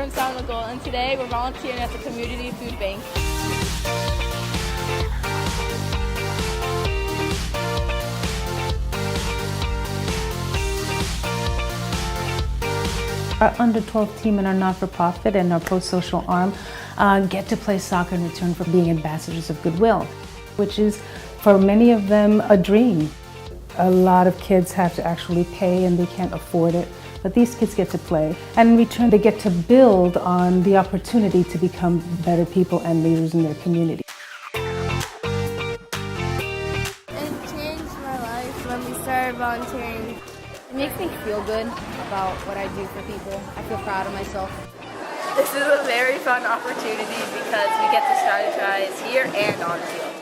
from San Miguel, and today we're volunteering at the Community Food Bank. Our under 12 team and our not-for-profit and our post-social arm get to play soccer in return for being ambassadors of goodwill, which is for many of them a dream. A lot of kids have to actually pay and they can't afford it, but these kids get to play. And in return, they get to build on the opportunity to become better people and leaders in their community. It changed my life when we started volunteering. It makes me feel good about what I do for people. I feel proud of myself. This is a very fun opportunity because we get to strategize here and on the field.